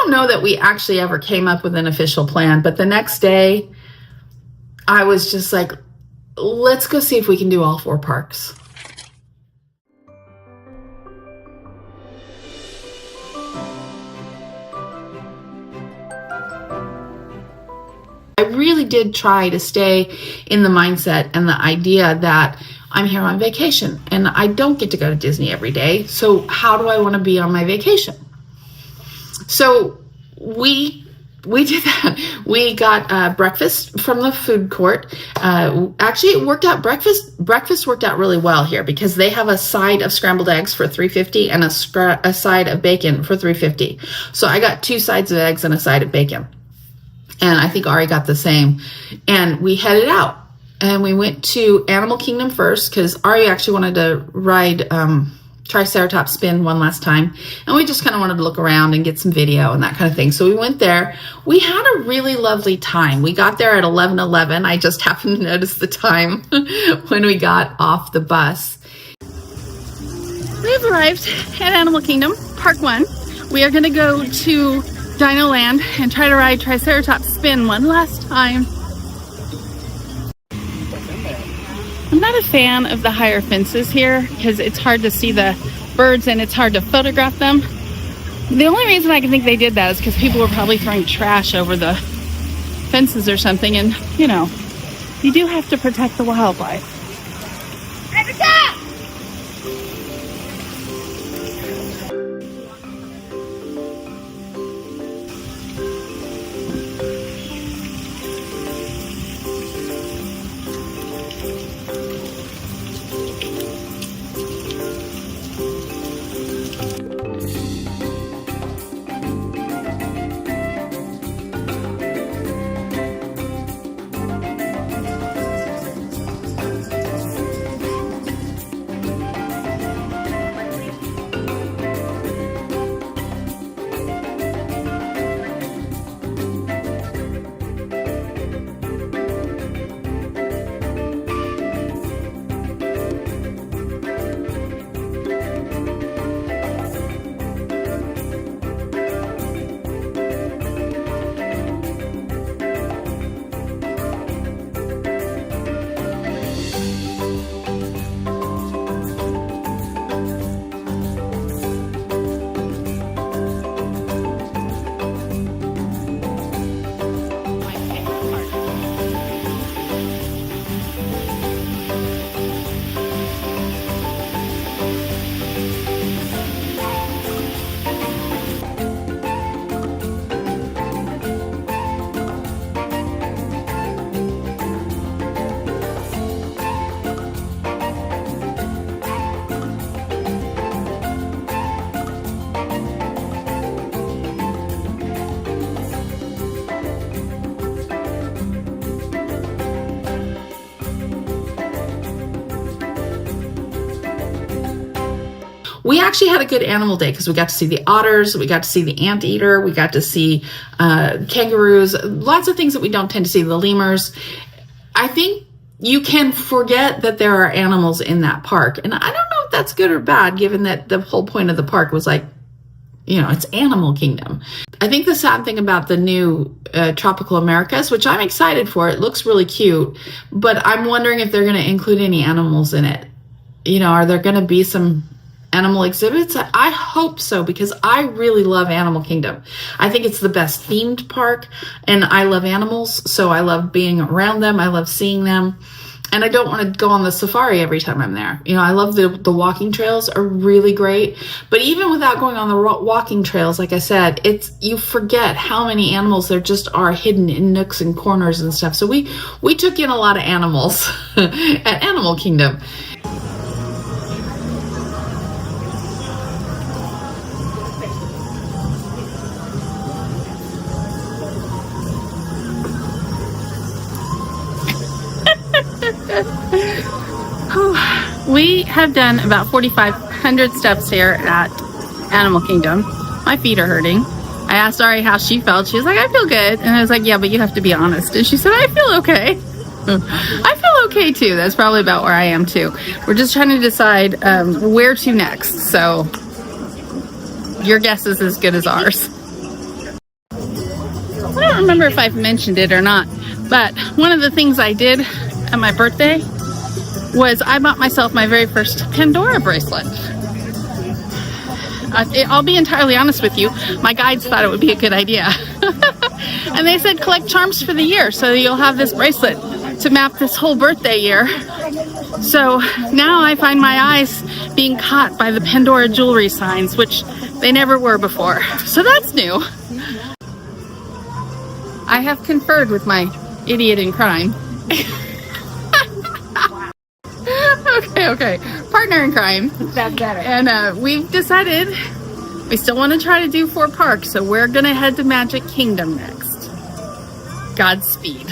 don't know that we actually ever came up with an official plan, but the next day I was just like, let's go see if we can do all 4 parks. I really did try to stay in the mindset and the idea that I'm here on vacation and I don't get to go to Disney every day. So how do I want to be on my vacation? So we did that. We got breakfast from the food court. Actually, it worked out. Breakfast worked out really well here because they have a side of scrambled eggs for $3.50 and a side of bacon for $3.50. So I got 2 sides of eggs and a side of bacon. And I think Ari got the same. And we headed out. And we went to Animal Kingdom first because Ari actually wanted to ride Triceratops Spin one last time. And we just kind of wanted to look around and get some video and that kind of thing. So we went there. We had a really lovely time. We got there at 11:11. I just happened to notice the time when we got off the bus. We've arrived at Animal Kingdom, Park 1. We are going to go to Dino Land and try to ride Triceratops Spin one last time. I'm not a fan of the higher fences here because it's hard to see the birds and it's hard to photograph them. The only reason I can think they did that is because people were probably throwing trash over the fences or something, and you know, you do have to protect the wildlife. We actually had a good animal day because we got to see the otters, we got to see the anteater, we got to see kangaroos, lots of things that we don't tend to see, the lemurs. I think you can forget that there are animals in that park. And I don't know if that's good or bad, given that the whole point of the park was like, you know, it's Animal Kingdom. I think the sad thing about the new Tropical Americas, which I'm excited for, it looks really cute, but I'm wondering if they're going to include any animals in it. You know, are there going to be some animal exhibits? I hope so, because I really love Animal Kingdom. I think it's the best themed park, and I love animals, so I love being around them. I love seeing them, and I don't want to go on the safari every time I'm there. You know, I love the walking trails are really great, but even without going on the walking trails, like I said, you forget how many animals there just are hidden in nooks and corners and stuff. So we took in a lot of animals at Animal Kingdom. We have done about 4,500 steps here at Animal Kingdom. My feet are hurting. I asked Ari how she felt. She was like, I feel good. And I was like, yeah, but you have to be honest. And she said, I feel okay. I feel okay too. That's probably about where I am too. We're just trying to decide where to next. So your guess is as good as ours. remember if I've mentioned it or not, but one of the things I did at my birthday was I bought myself my very first Pandora bracelet. I'll be entirely honest with you, my guides thought it would be a good idea. And they said collect charms for the year, so you'll have this bracelet to map this whole birthday year. So now I find my eyes being caught by the Pandora jewelry signs, which they never were before. So that's new. I have conferred with my idiot in crime. Okay. Partner in crime. That's better. And we've decided we still want to try to do 4 parks, so we're going to head to Magic Kingdom next. Godspeed.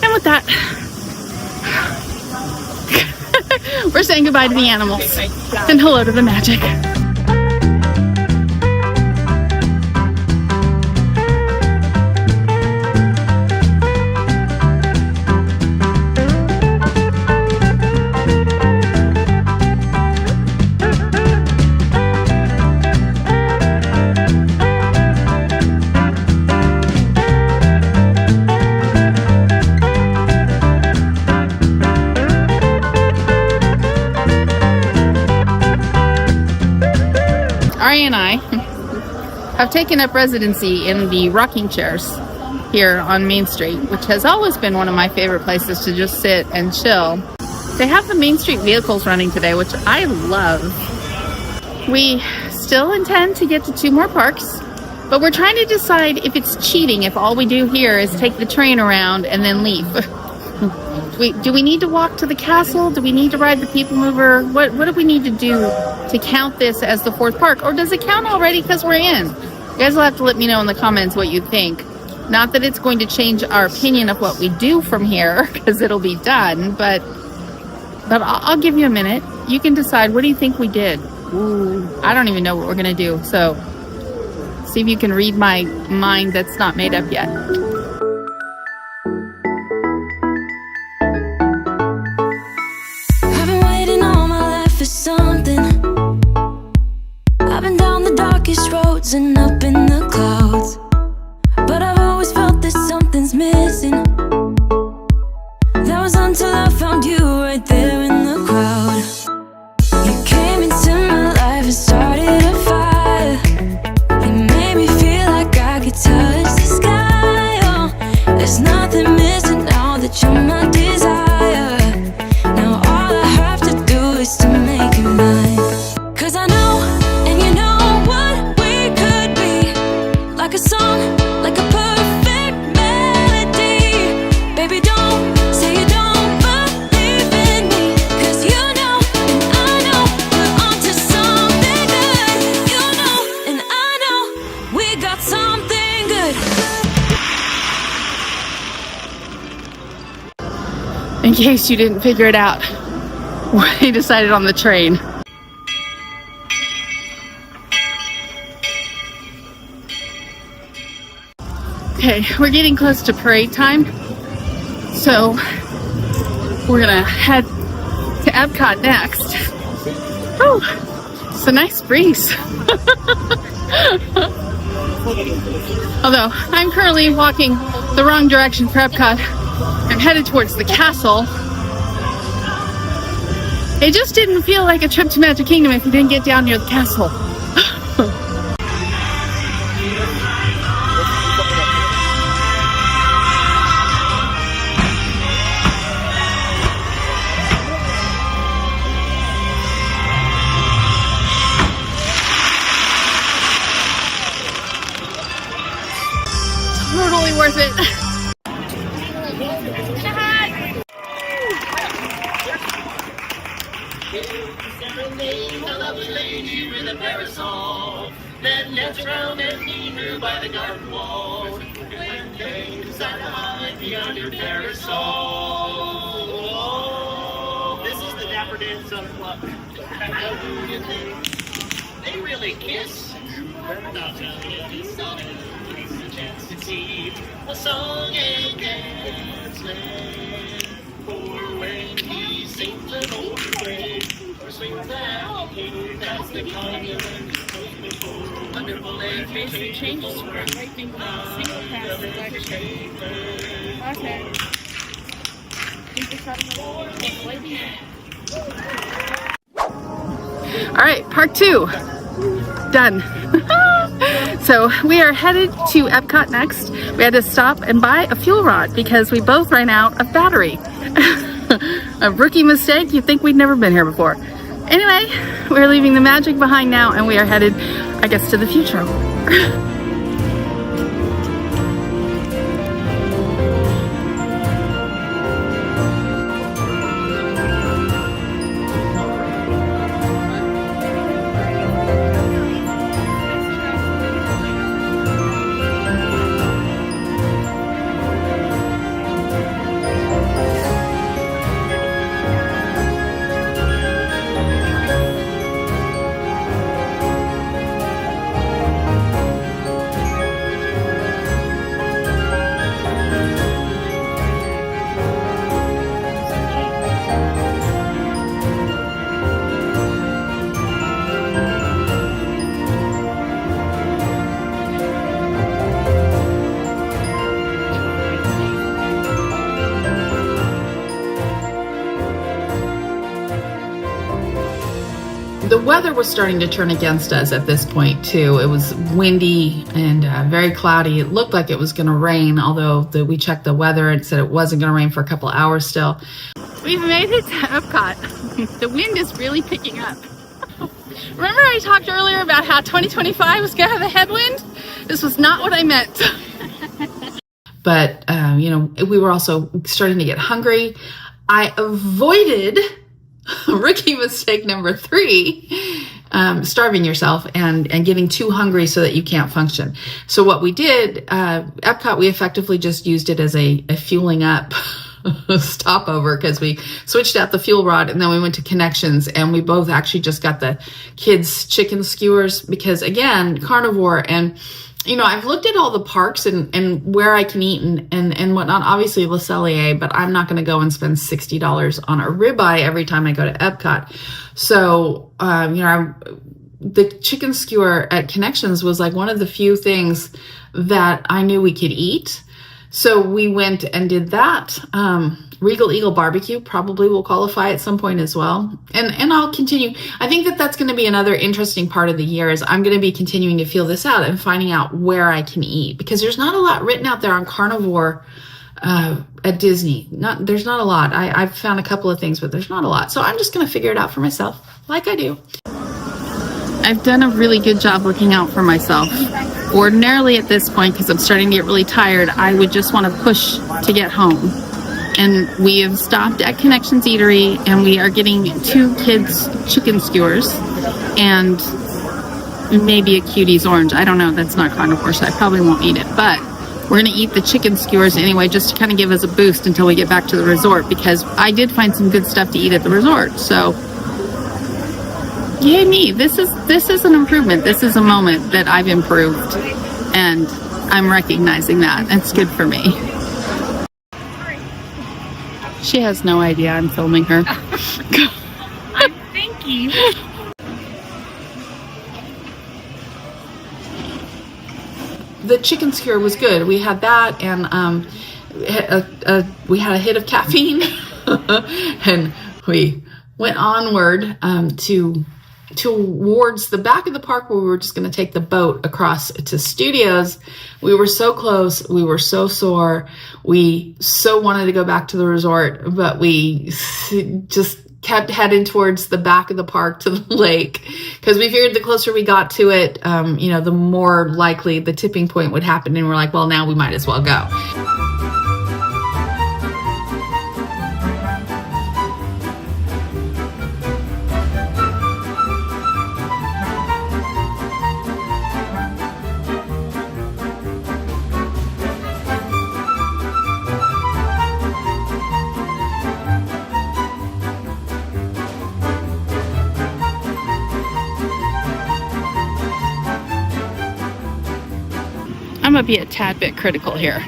And with that, we're saying goodbye to the animals and hello to the magic. Ari and I have taken up residency in the rocking chairs here on Main Street, which has always been one of my favorite places to just sit and chill. They have the Main Street vehicles running today, which I love. We still intend to get to 2 more parks, but we're trying to decide if it's cheating if all we do here is take the train around and then leave. Do we need to walk to the castle? Do we need to ride the People Mover? What do we need to do to count this as the 4th park? Or does it count already because we're in? You guys will have to let me know in the comments what you think. Not that it's going to change our opinion of what we do from here, because it'll be done, but I'll give you a minute. You can decide, what do you think we did? Ooh, I don't even know what we're going to do. So see if you can read my mind that's not made up yet. Roads and up in the clouds, but I've always felt that something's missing. That was until I found you right there in the crowd. You came into my life and started a fire. You made me feel like I could touch the sky. Oh, there's nothing missing now that you're my desire. Now all I have to do is to make you mine. 'Cause I know, and you know what we could be. Like a song, like a perfect melody. Baby, don't say you don't believe in me. 'Cause you know, and I know, we're onto something good. You know, and I know, we got something good. In case you didn't figure it out, we decided on the train. Okay, we're getting close to parade time, so we're gonna head to Epcot next. Oh, it's a nice breeze. Although I'm currently walking the wrong direction for Epcot. I'm headed towards the castle. It just didn't feel like a trip to Magic Kingdom if you didn't get down near the castle. Totally worth it. with a parasol, then dance around and be through by the garden wall. When they decide to hide behind your parasol. This is the Dapper Dance Unplugged. How do you think they really kiss? I'll tell you this song is a chance to see a song and dance land. For when he sings an old way, or swings that way, that's the kind of wonderful education. Changes for everything from single pass selection. Okay. All right, part 2 done. So we are headed to Epcot next. We had to stop and buy a fuel rod because we both ran out of battery. A rookie mistake. You'd think we'd never been here before. Anyway, we're leaving the magic behind now and we are headed, I guess, to the future. The weather was starting to turn against us at this point too. It was windy and very cloudy. It looked like it was going to rain, although we checked the weather and it said it wasn't going to rain for a couple hours still. We've made it to Epcot. The wind is really picking up. Remember I talked earlier about how 2025 was going to have a headwind? This was not what I meant. But, you know, we were also starting to get hungry. I avoided rookie mistake number 3, starving yourself and getting too hungry so that you can't function. So what we did, Epcot, we effectively just used it as a fueling up stopover because we switched out the fuel rod and then we went to Connections and we both actually just got the kids' chicken skewers because, again, carnivore. And you know, I've looked at all the parks and where I can eat and whatnot, obviously Le Cellier, but I'm not going to go and spend $60 on a ribeye every time I go to Epcot. So, you know, the chicken skewer at Connections was like one of the few things that I knew we could eat. So we went and did that. Regal Eagle Barbecue probably will qualify at some point as well. And I'll continue. I think that that's going to be another interesting part of the year is I'm going to be continuing to feel this out and finding out where I can eat because there's not a lot written out there on carnivore at Disney. There's not a lot. I've found a couple of things, but there's not a lot. So I'm just going to figure it out for myself like I do. I've done a really good job looking out for myself. Ordinarily at this point, because I'm starting to get really tired, I would just want to push to get home. And we have stopped at Connections Eatery and we are getting 2 kids chicken skewers and maybe a Cutie's orange. I don't know, that's not carnivore, so I probably won't eat it. But we're going to eat the chicken skewers anyway, just to kind of give us a boost until we get back to the resort because I did find some good stuff to eat at the resort. So yay me, this is an improvement. This is a moment that I've improved and I'm recognizing that. That's good for me. She has no idea I'm filming her. I'm thinking. The chicken skewer was good. We had that and we had a hit of caffeine and we went onward towards the back of the park where we were just going to take the boat across to Studios. We were so close. We were so sore. We so wanted to go back to the resort, but we just kept heading towards the back of the park to the lake because we figured the closer we got to it, you know, the more likely the tipping point would happen. And we're like, well, now we might as well go. I'm gonna be a tad bit critical here.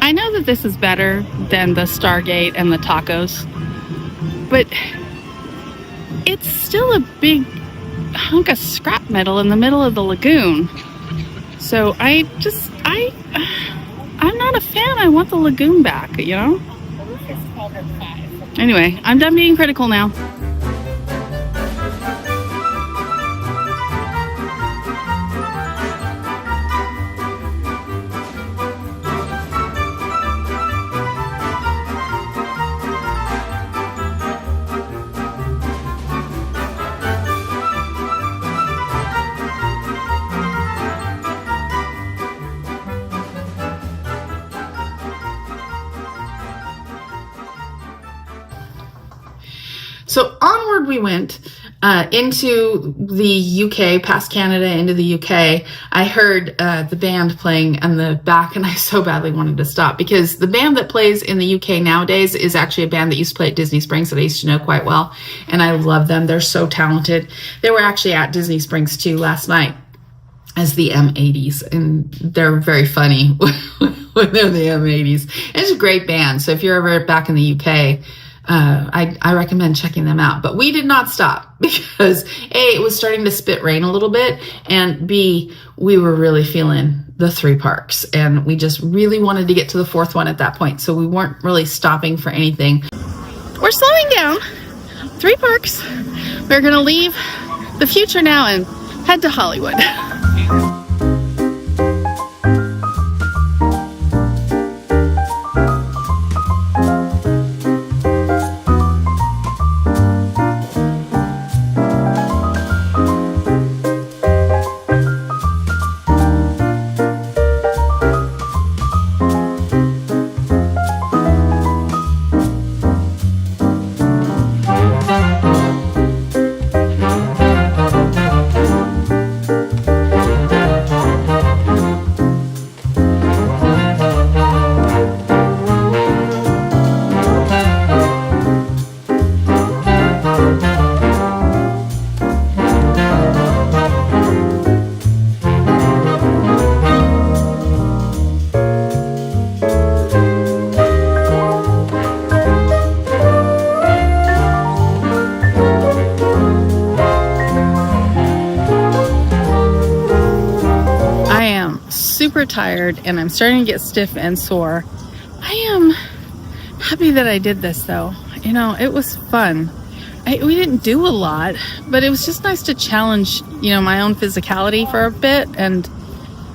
I know that this is better than the Stargate and the tacos, but it's still a big hunk of scrap metal in the middle of the lagoon. So I'm not a fan. I want the lagoon back, you know? Anyway, I'm done being critical now. So onward we went into the UK, past Canada, into the UK. I heard the band playing in the back, and I so badly wanted to stop, because the band that plays in the UK nowadays is actually a band that used to play at Disney Springs that I used to know quite well, and I love them. They're so talented. They were actually at Disney Springs too last night as the M80s, and they're very funny when they're the M80s. It's a great band, so if you're ever back in the UK, I recommend checking them out. But we did not stop because A, it was starting to spit rain a little bit, and B, we were really feeling the 3 parks, and we just really wanted to get to the 4th one at that point, so we weren't really stopping for anything. We're slowing down. 3 parks. We're gonna leave the future now and head to Hollywood. Super tired, and I'm starting to get stiff and sore. I am happy that I did this, though. You know, it was fun. We didn't do a lot, but it was just nice to challenge, you know, my own physicality for a bit and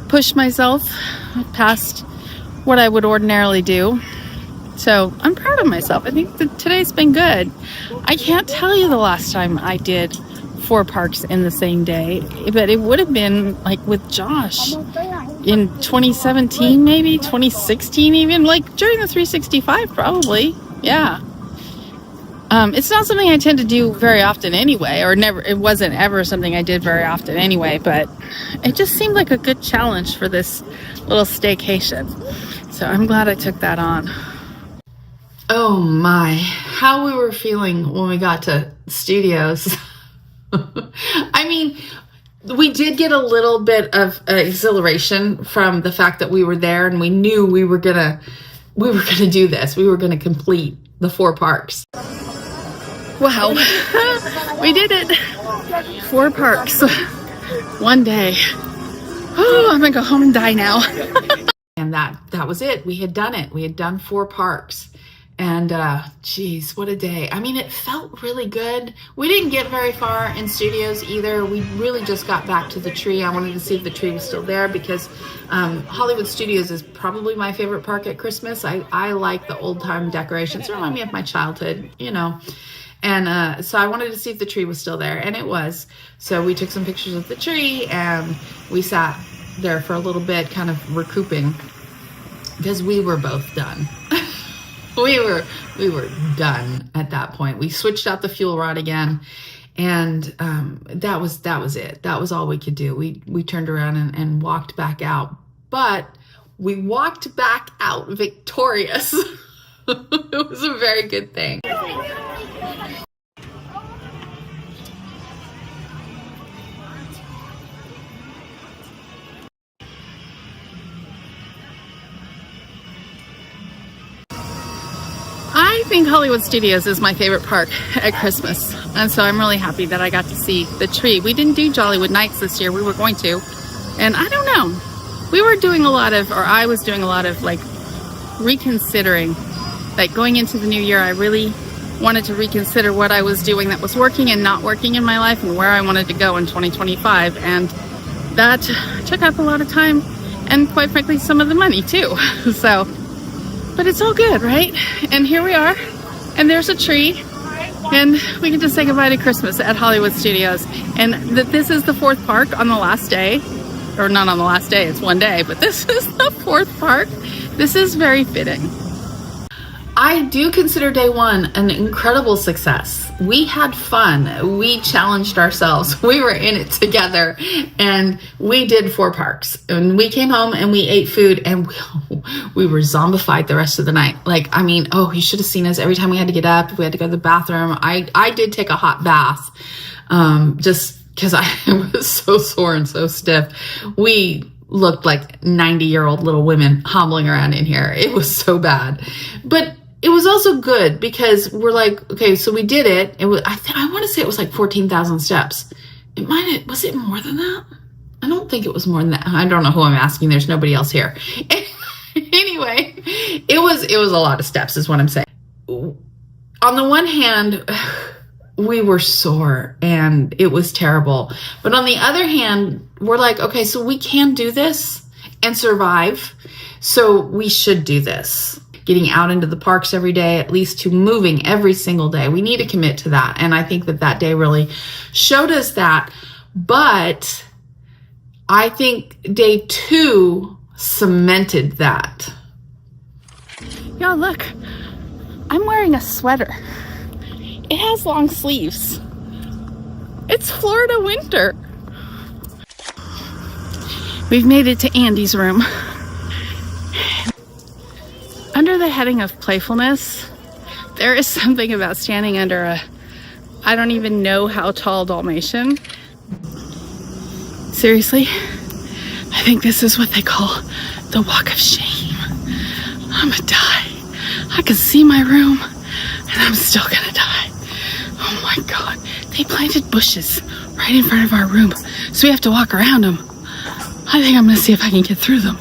push myself past what I would ordinarily do. So I'm proud of myself. I think that today's been good. I can't tell you the last time I did 4 parks in the same day, but it would have been like with Josh in 2017, maybe 2016, even like during the 365, probably. Yeah. It's not something I tend to do very often anyway, or never. It wasn't ever something I did very often anyway, but it just seemed like a good challenge for this little staycation. So I'm glad I took that on. Oh my, how we were feeling when we got to studios. I mean, we did get a little bit of exhilaration from the fact that we were there, and we knew we were gonna do this. We were gonna complete the 4 parks. Wow, we did it! 4 parks, one day. Oh, I'm gonna go home and die now. And that was it. We had done it. We had done 4 parks. And geez, what a day. I mean, it felt really good. We didn't get very far in studios either. We really just got back to the tree. I wanted to see if the tree was still there, because Hollywood Studios is probably my favorite park at Christmas. I like the old time decorations. They remind me of my childhood, you know. And so I wanted to see if the tree was still there, and it was. So we took some pictures of the tree, and we sat there for a little bit, kind of recouping, because we were both done. We were done at that point. We switched out the fuel rod again, and that was it. That was all we could do. We turned around and walked back out, but we walked back out victorious. It was a very good thing. think Hollywood Studios is my favorite park at Christmas. And so I'm really happy that I got to see the tree. We didn't do Jollywood Nights this year. We were going to. And I don't know. We were doing a lot of, or I was doing a lot of like reconsidering. Like going into the new year, I really wanted to reconsider what I was doing that was working and not working in my life and where I wanted to go in 2025. And that took up a lot of time and quite frankly some of the money too. So, but it's all good, right? And here we are, and there's a tree, and we can just say goodbye to Christmas at Hollywood Studios. And this is the 4th park on the last day, or not on the last day, it's one day, but this is the 4th park. This is very fitting. I do consider day one an incredible success. We had fun. We challenged ourselves. We were in it together, and we did 4 parks. And we came home and we ate food, and we were zombified the rest of the night. Like, I mean, oh, you should have seen us every time we had to get up. We had to go to the bathroom. I did take a hot bath, just because I was so sore and so stiff. We looked like 90-year-old little women hobbling around in here. It was so bad. But it was also good because we're like, okay, so we did it. It was, I want to say it was like 14,000 steps. Was it more than that? I don't think it was more than that. I don't know who I'm asking. There's nobody else here. Anyway, it was a lot of steps is what I'm saying. On the one hand, we were sore and it was terrible. But on the other hand, we're like, okay, so we can do this and survive. So we should do this. Getting out into the parks every day, at least to moving every single day. We need to commit to that. And I think that day really showed us that. But I think day 2 cemented that. Y'all look, I'm wearing a sweater. It has long sleeves. It's Florida winter. We've made it to Andy's room. Under the heading of playfulness, there is something about standing under I don't even know how tall Dalmatian. Seriously, I think this is what they call the walk of shame. I'm gonna die. I can see my room, and I'm still gonna die. Oh my God, they planted bushes right in front of our room, so we have to walk around them. I think I'm gonna see if I can get through them.